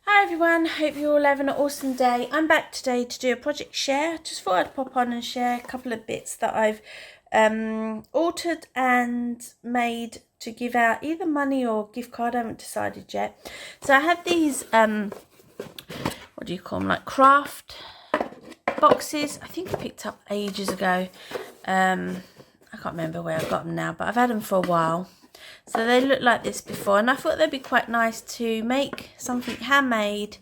Hi everyone, hope you're all having an awesome day. I'm back today to do a project share. Just thought I'd pop on and share a couple of bits that I've altered and made to give out either money or gift card. I haven't decided yet. So I have these, what do you call them, like craft boxes. I think I picked up ages ago. I can't remember where I got them now, but I've had them for a while. So they look like this before, and I thought they'd be quite nice to make something handmade,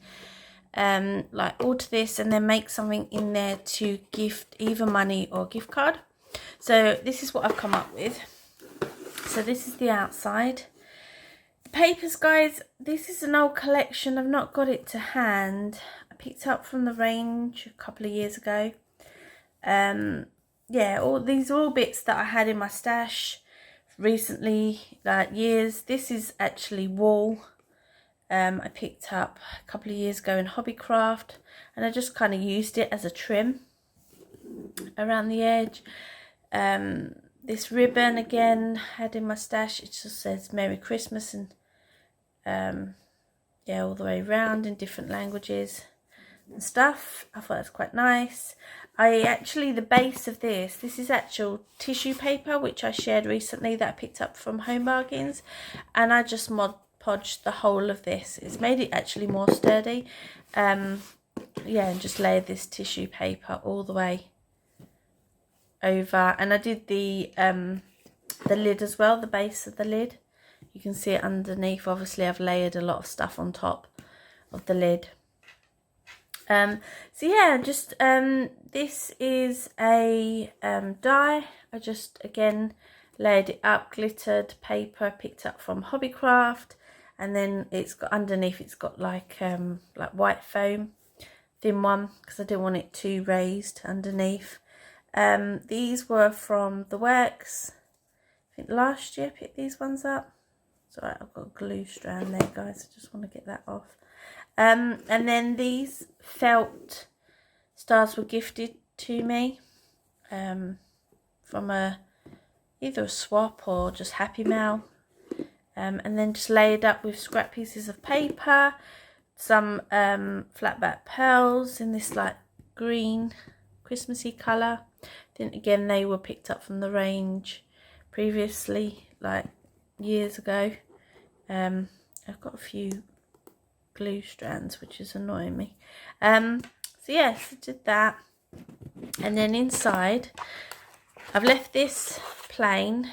like alter this and then make something in there to gift either money or gift card. So this is what I've come up with. So this is the outside. The papers, guys, this is an old collection. I've not got it to hand. I picked up from the range a couple of years ago. Yeah, these are all bits that I had in my stash recently, like years. This is actually wool. I picked up a couple of years ago in Hobbycraft, and I just kind of used it as a trim around the edge. This ribbon again had in my stash. It just says Merry Christmas, and yeah, all the way around in different languages and stuff. I thought that's quite nice. The base of this is actual tissue paper, which I shared recently that I picked up from Home Bargains, and I just Mod Podged the whole of this. It's made it actually more sturdy. Yeah, and just layered this tissue paper all the way over, and I did the lid as well, the base of the lid. You can see it underneath. Obviously I've layered a lot of stuff on top of the lid. So yeah, just this is a die. I just again layered it up, glittered paper picked up from Hobbycraft, and then it's got underneath, it's got like white foam, thin one, because I didn't want it too raised underneath. These were from the works. I think last year I picked these ones up. It's alright, I've got a glue strand there, guys. I just want to get that off. And then these felt stars were gifted to me from either a swap or just Happy Mail, and then just layered up with scrap pieces of paper, some flat back pearls in this like green Christmassy colour. Then again, they were picked up from the range previously, like years ago. I've got a few glue strands, which is annoying me. So yes, I did that, and then inside I've left this plain.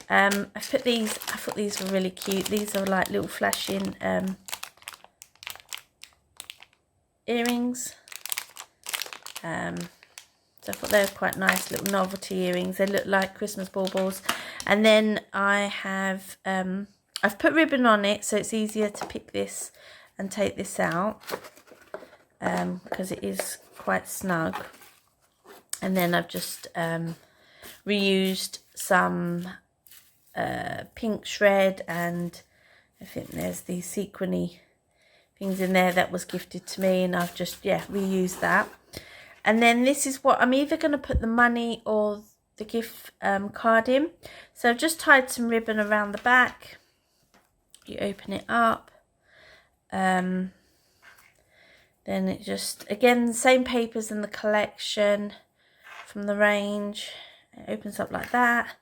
I thought these were really cute. These are like little flashing earrings. So I thought they were quite nice little novelty earrings. They look like Christmas baubles. And then I have I've put ribbon on it, so it's easier to pick this and take this out, because it is quite snug. And then I've just reused some pink shred, and I think there's these sequiny things in there that was gifted to me, and I've just reused that. And then this is what I'm either going to put the money or the gift card in. So I've just tied some ribbon around the back. You open it up, then it just, again, same papers in the collection from the range. It opens up like that.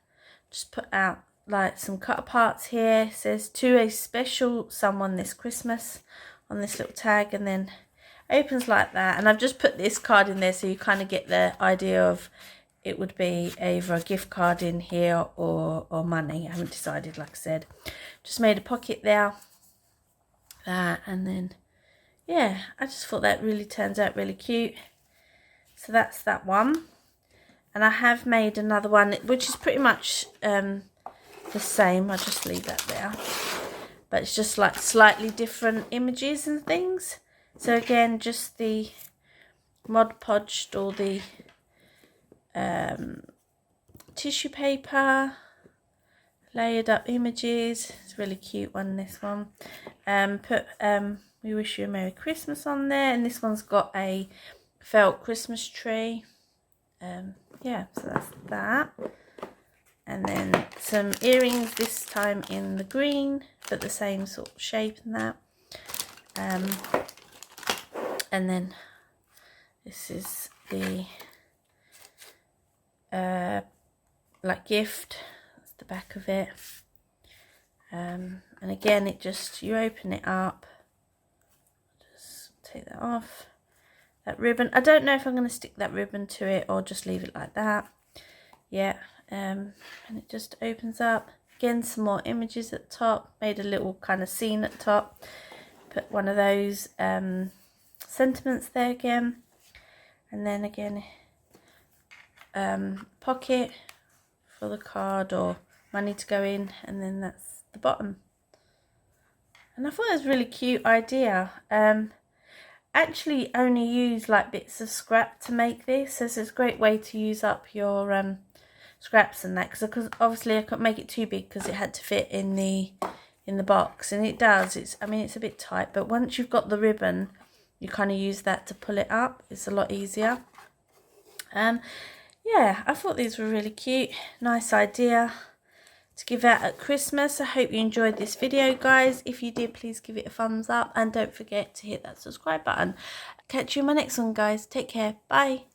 Just put out like some cut parts here. It says to a special someone this Christmas on this little tag, and then opens like that. And I've just put this card in there so you kind of get the idea of it would be either a gift card in here or money. I haven't decided, like I said. Just made a pocket there, and then yeah, I just thought that really turns out really cute. So that's that one. And I have made another one which is pretty much the same. I'll just leave that there, but it's just like slightly different images and things. So again, just the Mod Podged or the tissue paper, layered up images. It's a really cute one, this one. Put we wish you a Merry Christmas on there, and this one's got a felt Christmas tree. Yeah, so that's that. And then some earrings, this time in the green, but the same sort of shape and that. And then this is the like gift. That's the back of it. And again, it just, you open it up, just take that off. That ribbon, I don't know if I'm going to stick that ribbon to it or just leave it like that. Yeah, and it just opens up. Again, some more images at the top, made a little kind of scene at the top. Put one of those sentiments there again. And then again, pocket for the card or money to go in, and then that's the bottom. And I thought it was a really cute idea. Actually only use like bits of scrap to make this, so it's a great way to use up your scraps and that, because obviously I couldn't make it too big because it had to fit in the box, and it does. It's, I mean, it's a bit tight, but once you've got the ribbon, you kind of use that to pull it up. It's a lot easier. Yeah, I thought these were really cute. Nice idea to give out at Christmas. I hope you enjoyed this video, guys. If you did, please give it a thumbs up, and don't forget to hit that subscribe button. Catch you in my next one, guys. Take care. Bye.